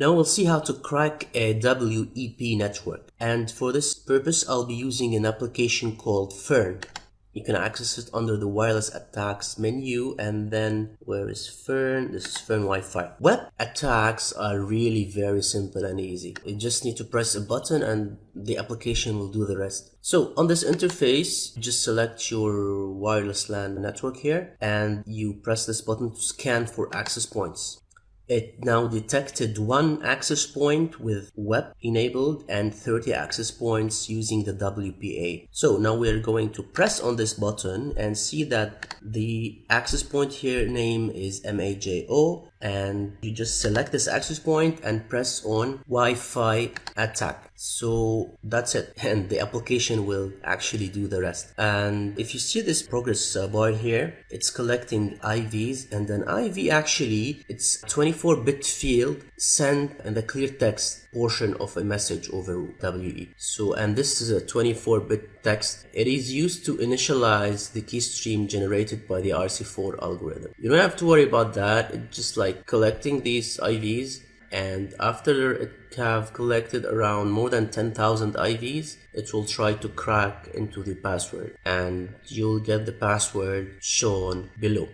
Now we'll see how to crack a WEP network. And for this purpose, I'll be using an application called Fern. You can access it under the wireless attacks menu, and then where is Fern? This is Fern Wi-Fi. Web attacks are really very simple and easy. You just need to press a button and the application will do the rest. So on this interface, just select your wireless LAN network here and you press this button to scan for access points. It now detected 1 access point with WEP enabled and 30 access points using the WPA. So now we're going to press on this button and see that the access point here name is MAJO, and you just select this access point and press on Wi-Fi attack. So that's it, and the application will actually do the rest. And if you see this progress bar here, it's collecting IVs, and then IV actually it's 24-bit field sent in the clear text portion of a message over WE. So, and this is a 24-bit text. It is used to initialize the key stream generated by the RC4 algorithm. You don't have to worry about that. It's just like collecting these IVs, and after it have collected around more than 10,000 IVs, it will try to crack into the password, and you'll get the password shown below.